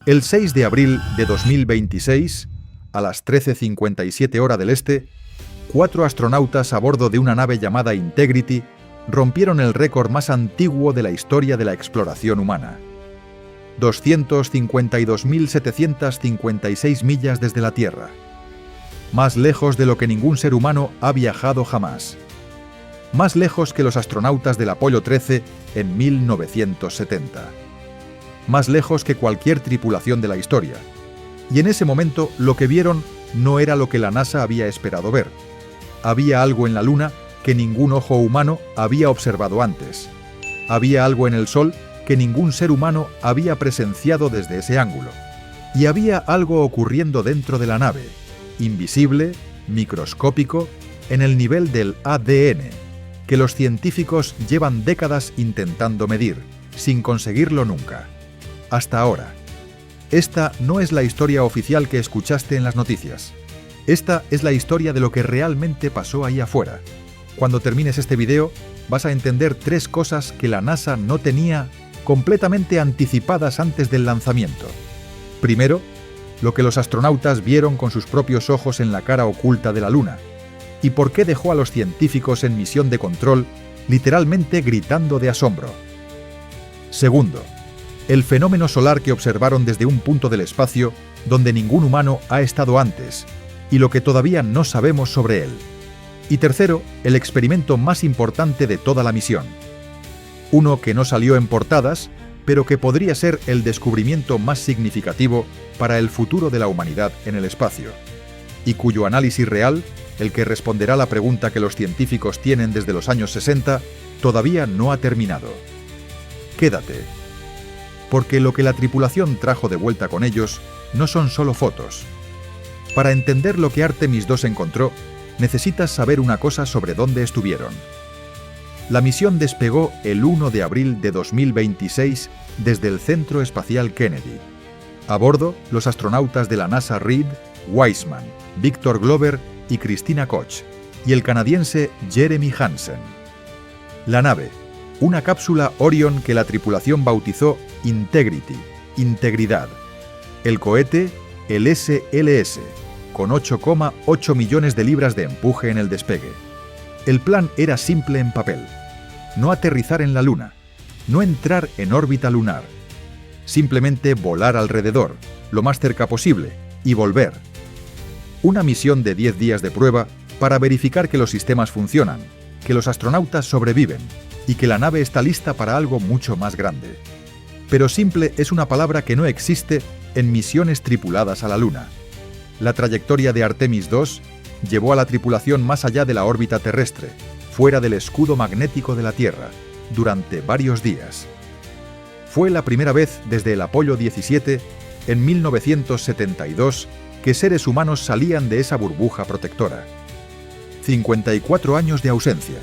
El 6 de abril de 2026, a las 13:57 hora del este, 4 astronautas a bordo de una nave llamada Integrity rompieron el récord más antiguo de la historia de la exploración humana. 252.756 millas desde la Tierra. Más lejos de lo que ningún ser humano ha viajado jamás. Más lejos que los astronautas del Apolo 13 en 1970. Más lejos que cualquier tripulación de la historia. Y en ese momento lo que vieron no era lo que la NASA había esperado ver. Había algo en la Luna que ningún ojo humano había observado antes. Había algo en el Sol que ningún ser humano había presenciado desde ese ángulo. Y había algo ocurriendo dentro de la nave, invisible, microscópico, en el nivel del ADN, que los científicos llevan décadas intentando medir, sin conseguirlo nunca. Hasta ahora. Esta no es la historia oficial que escuchaste en las noticias. Esta es la historia de lo que realmente pasó ahí afuera. Cuando termines este video, vas a entender 3 cosas que la NASA no tenía completamente anticipadas antes del lanzamiento. Primero, lo que los astronautas vieron con sus propios ojos en la cara oculta de la Luna, y por qué dejó a los científicos en misión de control literalmente gritando de asombro. Segundo, el fenómeno solar que observaron desde un punto del espacio donde ningún humano ha estado antes, y lo que todavía no sabemos sobre él. Y tercero, el experimento más importante de toda la misión. Uno que no salió en portadas, pero que podría ser el descubrimiento más significativo para el futuro de la humanidad en el espacio, y cuyo análisis real, el que responderá la pregunta que los científicos tienen desde los años 60, todavía no ha terminado. Quédate. Porque lo que la tripulación trajo de vuelta con ellos no son solo fotos. Para entender lo que Artemis II encontró, necesitas saber una cosa sobre dónde estuvieron. La misión despegó el 1 de abril de 2026 desde el Centro Espacial Kennedy. A bordo, los astronautas de la NASA Reed, Wiseman, Victor Glover y Christina Koch, y el canadiense Jeremy Hansen. La nave, una cápsula Orion que la tripulación bautizó Integrity, Integridad. El cohete, el SLS, con 8,8 millones de libras de empuje en el despegue. El plan era simple en papel. No aterrizar en la Luna, no entrar en órbita lunar. Simplemente volar alrededor, lo más cerca posible, y volver. Una misión de 10 días de prueba para verificar que los sistemas funcionan, que los astronautas sobreviven y que la nave está lista para algo mucho más grande. Pero simple es una palabra que no existe en misiones tripuladas a la Luna. La trayectoria de Artemis II llevó a la tripulación más allá de la órbita terrestre, fuera del escudo magnético de la Tierra, durante varios días. Fue la primera vez desde el Apolo 17, en 1972, que seres humanos salían de esa burbuja protectora. 54 años de ausencia,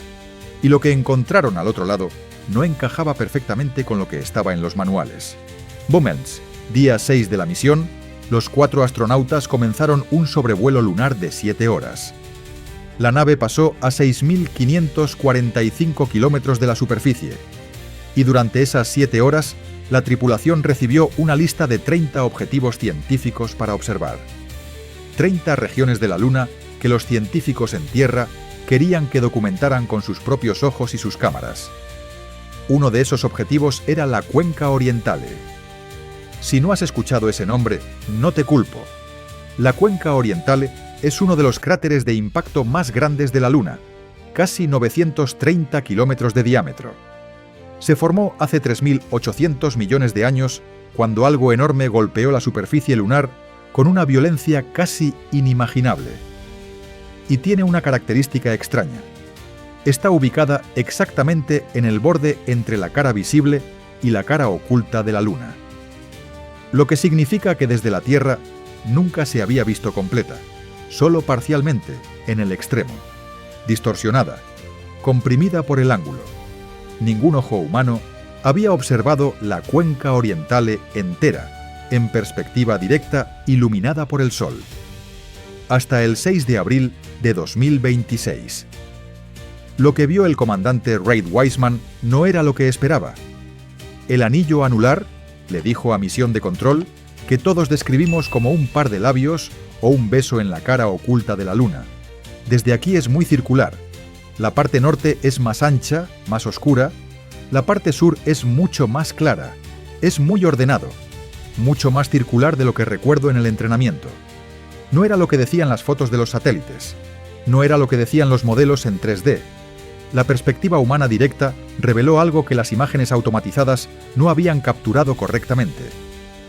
y lo que encontraron al otro lado no encajaba perfectamente con lo que estaba en los manuales. Moments, día 6 de la misión, los 4 astronautas comenzaron un sobrevuelo lunar de 7 horas. La nave pasó a 6.545 kilómetros de la superficie, y durante esas 7 horas, la tripulación recibió una lista de 30 objetivos científicos para observar. 30 regiones de la Luna que los científicos en Tierra querían que documentaran con sus propios ojos y sus cámaras. Uno de esos objetivos era la Cuenca Orientale. Si no has escuchado ese nombre, no te culpo. La Cuenca Orientale es uno de los cráteres de impacto más grandes de la Luna, casi 930 kilómetros de diámetro. Se formó hace 3.800 millones de años, cuando algo enorme golpeó la superficie lunar con una violencia casi inimaginable. Y tiene una característica extraña. Está ubicada exactamente en el borde entre la cara visible y la cara oculta de la Luna. Lo que significa que desde la Tierra nunca se había visto completa, solo parcialmente, en el extremo, distorsionada, comprimida por el ángulo. Ningún ojo humano había observado la Cuenca Orientale entera, en perspectiva directa, iluminada por el Sol. Hasta el 6 de abril de 2026. Lo que vio el comandante Reid Wiseman no era lo que esperaba. El anillo anular, le dijo a Misión de Control, que todos describimos como un par de labios o un beso en la cara oculta de la Luna. Desde aquí es muy circular. La parte norte es más ancha, más oscura. La parte sur es mucho más clara. Es muy ordenado. Mucho más circular de lo que recuerdo en el entrenamiento. No era lo que decían las fotos de los satélites. No era lo que decían los modelos en 3D. La perspectiva humana directa reveló algo que las imágenes automatizadas no habían capturado correctamente.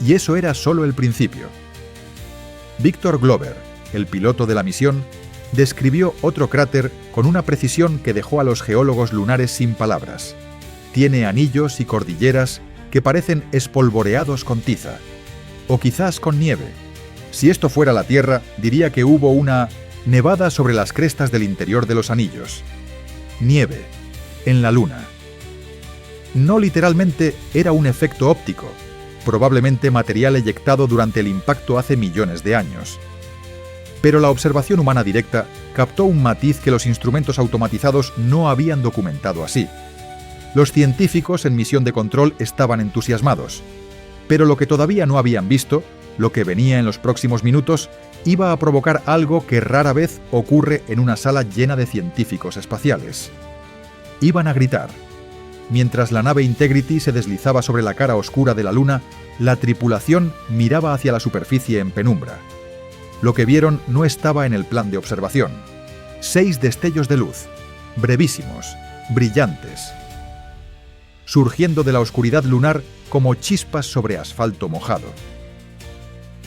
Y eso era solo el principio. Victor Glover, el piloto de la misión, describió otro cráter con una precisión que dejó a los geólogos lunares sin palabras. Tiene anillos y cordilleras que parecen espolvoreados con tiza. O quizás con nieve. Si esto fuera la Tierra, diría que hubo una nevada sobre las crestas del interior de los anillos. Nieve. En la Luna. No literalmente era un efecto óptico, probablemente material eyectado durante el impacto hace millones de años. Pero la observación humana directa captó un matiz que los instrumentos automatizados no habían documentado así. Los científicos en misión de control estaban entusiasmados, pero lo que todavía no habían visto, lo que venía en los próximos minutos, iba a provocar algo que rara vez ocurre en una sala llena de científicos espaciales. Iban a gritar. Mientras la nave Integrity se deslizaba sobre la cara oscura de la Luna, la tripulación miraba hacia la superficie en penumbra. Lo que vieron no estaba en el plan de observación. 6 destellos de luz, brevísimos, brillantes, surgiendo de la oscuridad lunar como chispas sobre asfalto mojado.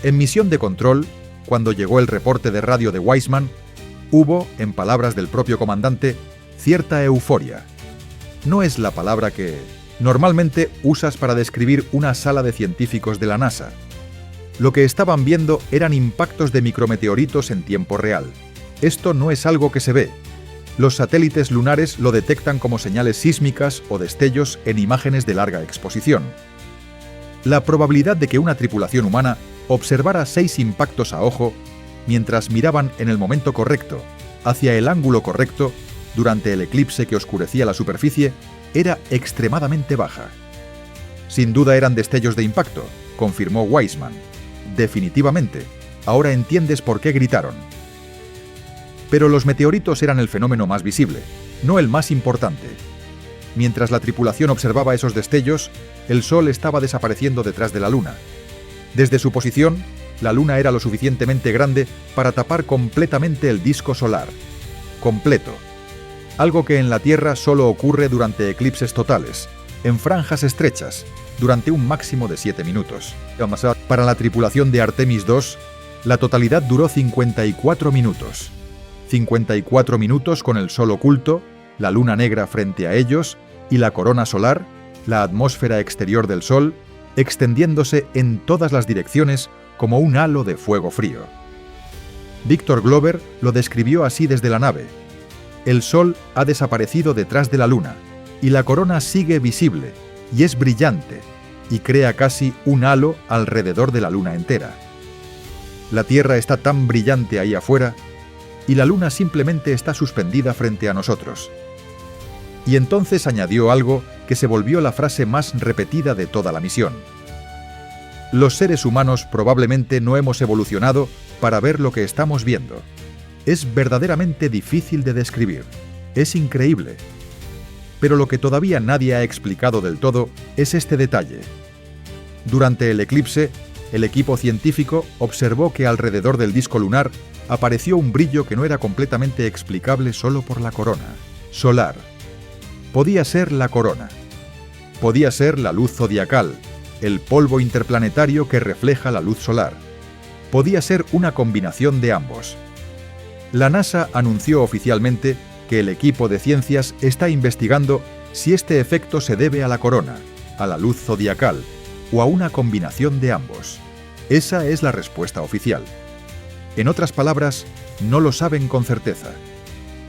En misión de control, cuando llegó el reporte de radio de Weissman, hubo, en palabras del propio comandante, cierta euforia. No es la palabra que normalmente usas para describir una sala de científicos de la NASA. Lo que estaban viendo eran impactos de micrometeoritos en tiempo real. Esto no es algo que se ve. Los satélites lunares lo detectan como señales sísmicas o destellos en imágenes de larga exposición. La probabilidad de que una tripulación humana observara 6 impactos a ojo mientras miraban en el momento correcto, hacia el ángulo correcto, durante el eclipse que oscurecía la superficie, era extremadamente baja. Sin duda eran destellos de impacto, confirmó Weissman. Definitivamente, ahora entiendes por qué gritaron. Pero los meteoritos eran el fenómeno más visible, no el más importante. Mientras la tripulación observaba esos destellos, el Sol estaba desapareciendo detrás de la Luna. Desde su posición, la Luna era lo suficientemente grande para tapar completamente el disco solar. Completo. Algo que en la Tierra solo ocurre durante eclipses totales, en franjas estrechas, durante un máximo de 7 minutos. Para la tripulación de Artemis II, la totalidad duró 54 minutos. 54 minutos con el Sol oculto, la Luna negra frente a ellos y la corona solar, la atmósfera exterior del Sol, extendiéndose en todas las direcciones como un halo de fuego frío. Victor Glover lo describió así desde la nave. El Sol ha desaparecido detrás de la Luna, y la corona sigue visible, y es brillante, y crea casi un halo alrededor de la Luna entera. La Tierra está tan brillante ahí afuera, y la Luna simplemente está suspendida frente a nosotros. Y entonces añadió algo que se volvió la frase más repetida de toda la misión. Los seres humanos probablemente no hemos evolucionado para ver lo que estamos viendo. Es verdaderamente difícil de describir. Es increíble. Pero lo que todavía nadie ha explicado del todo es este detalle. Durante el eclipse, el equipo científico observó que alrededor del disco lunar apareció un brillo que no era completamente explicable solo por la corona solar. Podía ser la corona. Podía ser la luz zodiacal, el polvo interplanetario que refleja la luz solar. Podía ser una combinación de ambos. La NASA anunció oficialmente que el equipo de ciencias está investigando si este efecto se debe a la corona, a la luz zodiacal o a una combinación de ambos. Esa es la respuesta oficial. En otras palabras, no lo saben con certeza.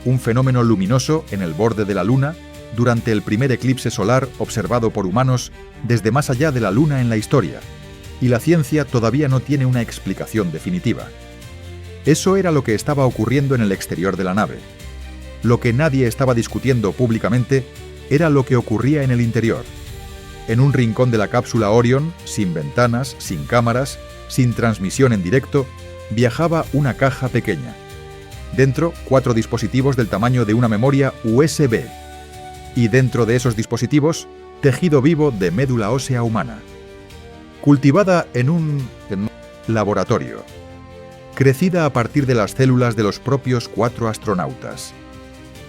Un fenómeno luminoso en el borde de la Luna durante el primer eclipse solar observado por humanos desde más allá de la Luna en la historia, y la ciencia todavía no tiene una explicación definitiva. Eso era lo que estaba ocurriendo en el exterior de la nave. Lo que nadie estaba discutiendo públicamente era lo que ocurría en el interior. En un rincón de la cápsula Orion, sin ventanas, sin cámaras, sin transmisión en directo, viajaba una caja pequeña. Dentro, 4 dispositivos del tamaño de una memoria USB. Y dentro de esos dispositivos, tejido vivo de médula ósea humana. Cultivada en un laboratorio. Crecida a partir de las células de los propios 4 astronautas.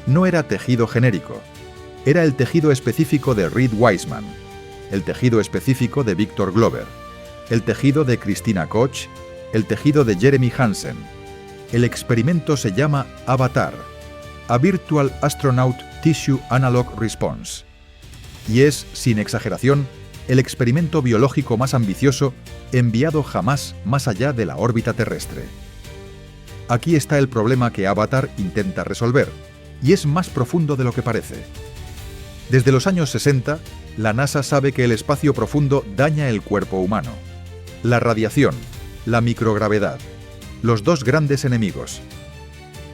No era tejido genérico. Era el tejido específico de Reed Wiseman, el tejido específico de Victor Glover, el tejido de Christina Koch, el tejido de Jeremy Hansen. El experimento se llama Avatar, a Virtual Astronaut Tissue Analog Response. Y es, sin exageración, el experimento biológico más ambicioso enviado jamás más allá de la órbita terrestre. Aquí está el problema que Avatar intenta resolver, y es más profundo de lo que parece. Desde los años 60, la NASA sabe que el espacio profundo daña el cuerpo humano. La radiación, la microgravedad, los 2 grandes enemigos.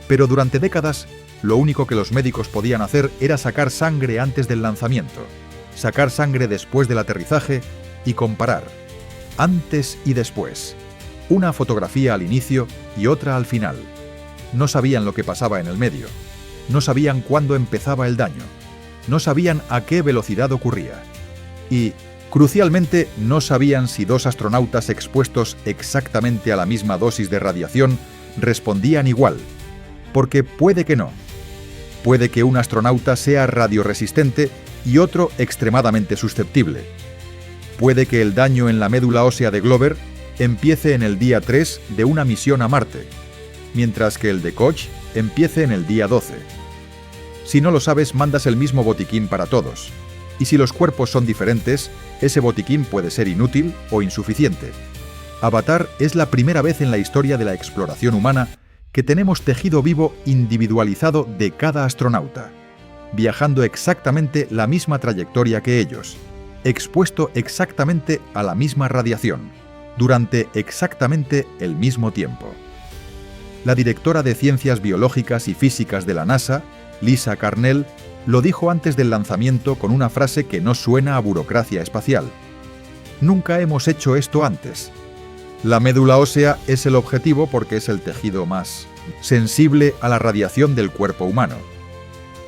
Pero durante décadas, lo único que los médicos podían hacer era sacar sangre antes del lanzamiento, sacar sangre después del aterrizaje y comparar, antes y después. Una fotografía al inicio y otra al final. No sabían lo que pasaba en el medio. No sabían cuándo empezaba el daño. No sabían a qué velocidad ocurría. Y, crucialmente, no sabían si 2 astronautas expuestos exactamente a la misma dosis de radiación respondían igual. Porque puede que no. Puede que un astronauta sea radioresistente y otro extremadamente susceptible. Puede que el daño en la médula ósea de Glover empiece en el día 3 de una misión a Marte, mientras que el de Koch empiece en el día 12. Si no lo sabes, mandas el mismo botiquín para todos. Y si los cuerpos son diferentes, ese botiquín puede ser inútil o insuficiente. Avatar es la primera vez en la historia de la exploración humana que tenemos tejido vivo individualizado de cada astronauta, viajando exactamente la misma trayectoria que ellos, expuesto exactamente a la misma radiación, durante exactamente el mismo tiempo. La directora de Ciencias Biológicas y Físicas de la NASA, Lisa Carnell, lo dijo antes del lanzamiento con una frase que no suena a burocracia espacial. Nunca hemos hecho esto antes. La médula ósea es el objetivo porque es el tejido más sensible a la radiación del cuerpo humano.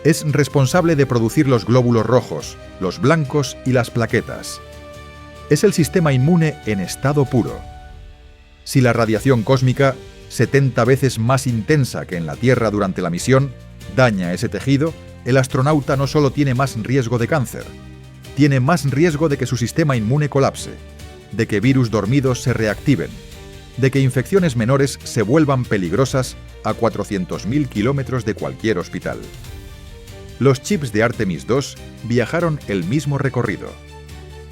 Es responsable de producir los glóbulos rojos, los blancos y las plaquetas. Es el sistema inmune en estado puro. Si la radiación cósmica, 70 veces más intensa que en la Tierra durante la misión, daña ese tejido, el astronauta no solo tiene más riesgo de cáncer, tiene más riesgo de que su sistema inmune colapse, de que virus dormidos se reactiven, de que infecciones menores se vuelvan peligrosas a 400.000 kilómetros de cualquier hospital. Los chips de Artemis II viajaron el mismo recorrido.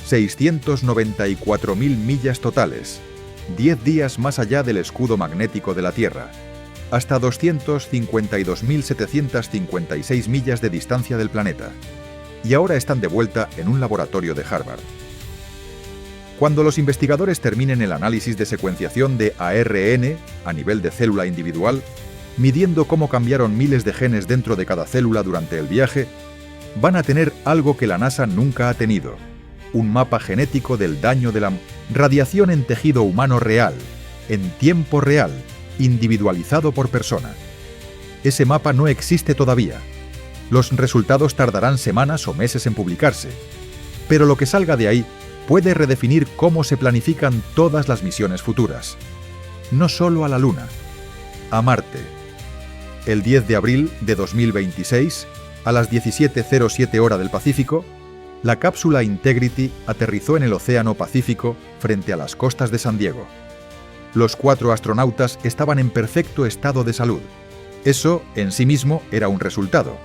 694.000 millas totales, 10 días más allá del escudo magnético de la Tierra, hasta 252.756 millas de distancia del planeta, y ahora están de vuelta en un laboratorio de Harvard. Cuando los investigadores terminen el análisis de secuenciación de ARN a nivel de célula individual, midiendo cómo cambiaron miles de genes dentro de cada célula durante el viaje, van a tener algo que la NASA nunca ha tenido: un mapa genético del daño de la radiación en tejido humano real, en tiempo real, individualizado por persona. Ese mapa no existe todavía. Los resultados tardarán semanas o meses en publicarse, pero lo que salga de ahí puede redefinir cómo se planifican todas las misiones futuras. No solo a la Luna, a Marte. El 10 de abril de 2026, a las 17:07 hora del Pacífico, la cápsula Integrity aterrizó en el Océano Pacífico frente a las costas de San Diego. Los 4 astronautas estaban en perfecto estado de salud. Eso, en sí mismo, era un resultado.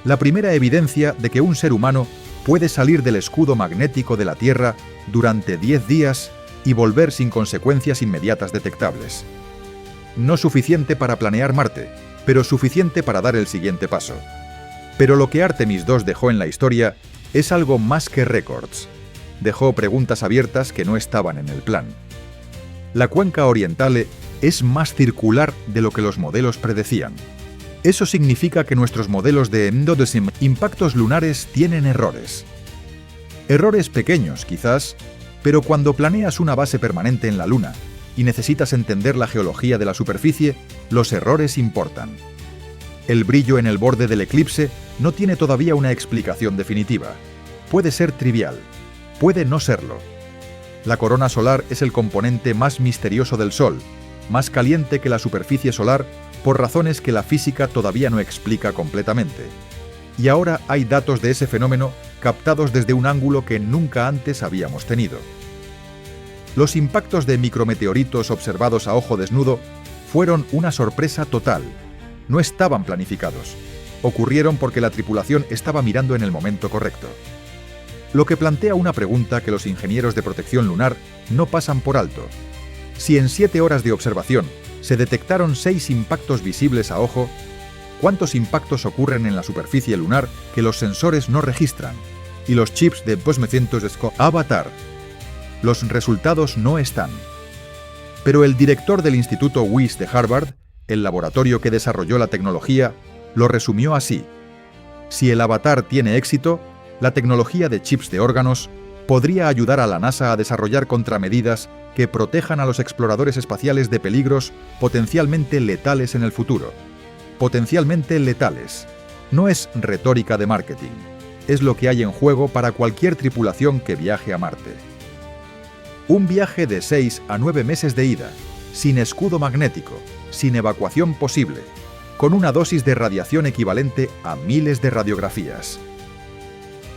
La primera evidencia de que un ser humano puede salir del escudo magnético de la Tierra durante 10 días y volver sin consecuencias inmediatas detectables. No suficiente para planear Marte, pero suficiente para dar el siguiente paso. Pero lo que Artemis II dejó en la historia es algo más que récords. Dejó preguntas abiertas que no estaban en el plan. La cuenca orientale es más circular de lo que los modelos predecían. Eso significa que nuestros modelos de impactos lunares tienen errores. Errores pequeños, quizás, Pero cuando planeas una base permanente en la Luna y necesitas entender la geología de la superficie, los errores importan. El brillo en el borde del eclipse no tiene todavía una explicación definitiva. Puede ser trivial, puede no serlo. La corona solar es el componente más misterioso del Sol, más caliente que la superficie solar por razones que la física todavía no explica completamente. Y ahora hay datos de ese fenómeno captados desde un ángulo que nunca antes habíamos tenido. Los impactos de micrometeoritos observados a ojo desnudo fueron una sorpresa total. No estaban planificados. Ocurrieron porque la tripulación estaba mirando en el momento correcto. Lo que plantea una pregunta que los ingenieros de protección lunar no pasan por alto. Si en 7 horas de observación se detectaron 6 impactos visibles a ojo, ¿cuántos impactos ocurren en la superficie lunar que los sensores no registran? Y los chips de Avatar. Los resultados no están. Pero el director del Instituto Wyss de Harvard, el laboratorio que desarrolló la tecnología, lo resumió así: si el Avatar tiene éxito, la tecnología de chips de órganos podría ayudar a la NASA a desarrollar contramedidas que protejan a los exploradores espaciales de peligros potencialmente letales en el futuro. Potencialmente letales. No es retórica de marketing. Es lo que hay en juego para cualquier tripulación que viaje a Marte. Un viaje de 6 a 9 meses de ida, sin escudo magnético, sin evacuación posible, con una dosis de radiación equivalente a miles de radiografías.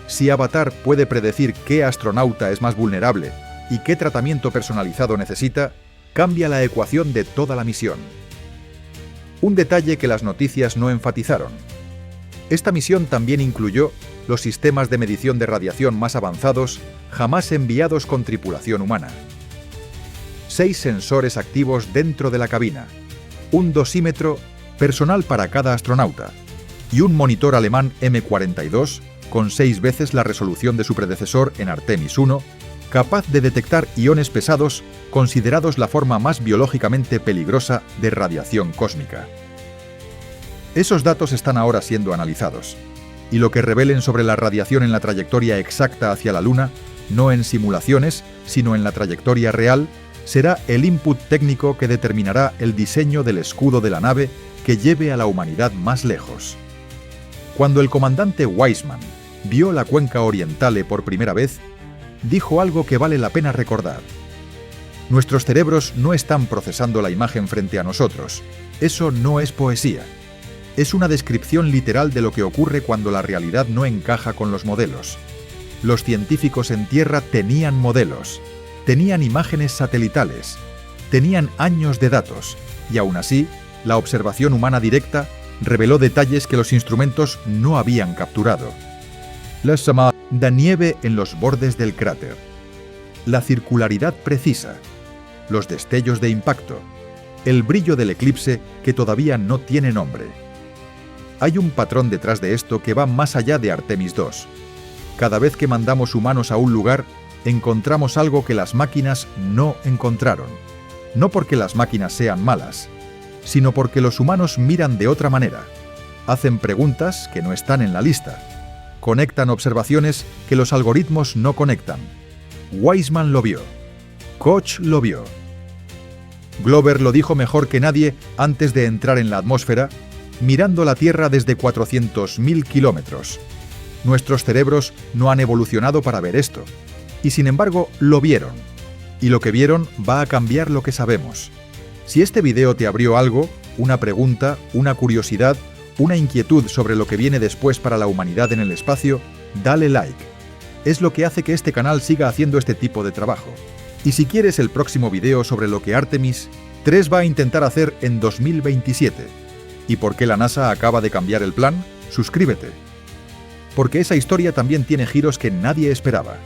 Si Avatar puede predecir qué astronauta es más vulnerable y qué tratamiento personalizado necesita, cambia la ecuación de toda la misión. Un detalle que las noticias no enfatizaron. Esta misión también incluyó los sistemas de medición de radiación más avanzados jamás enviados con tripulación humana. 6 sensores activos dentro de la cabina, un dosímetro personal para cada astronauta y un monitor alemán M42 con 6 veces la resolución de su predecesor en Artemis 1, capaz de detectar iones pesados considerados la forma más biológicamente peligrosa de radiación cósmica. Esos datos están ahora siendo analizados, y lo que revelen sobre la radiación en la trayectoria exacta hacia la Luna, no en simulaciones, sino en la trayectoria real, será el input técnico que determinará el diseño del escudo de la nave que lleve a la humanidad más lejos. Cuando el comandante Wiseman vio la cuenca orientale por primera vez, dijo algo que vale la pena recordar. Nuestros cerebros no están procesando la imagen frente a nosotros. Eso no es poesía. Es una descripción literal de lo que ocurre cuando la realidad no encaja con los modelos. Los científicos en Tierra tenían modelos, tenían imágenes satelitales, tenían años de datos, y aún así, la observación humana directa reveló detalles que los instrumentos no habían capturado. La nieve en los bordes del cráter, la circularidad precisa, los destellos de impacto, el brillo del eclipse que todavía no tiene nombre. Hay un patrón detrás de esto que va más allá de Artemis II. Cada vez que mandamos humanos a un lugar, encontramos algo que las máquinas no encontraron. No porque las máquinas sean malas, sino porque los humanos miran de otra manera. Hacen preguntas que no están en la lista. Conectan observaciones que los algoritmos no conectan. Wiseman lo vio. Koch lo vio. Glover lo dijo mejor que nadie antes de entrar en la atmósfera, mirando la Tierra desde 400.000 kilómetros. Nuestros cerebros no han evolucionado para ver esto. Y sin embargo, lo vieron. Y lo que vieron va a cambiar lo que sabemos. Si este video te abrió algo, una pregunta, una curiosidad, una inquietud sobre lo que viene después para la humanidad en el espacio, dale like. Es lo que hace que este canal siga haciendo este tipo de trabajo. Y si quieres el próximo video sobre lo que Artemis 3 va a intentar hacer en 2027, y por qué la NASA acaba de cambiar el plan, suscríbete. Porque esa historia también tiene giros que nadie esperaba.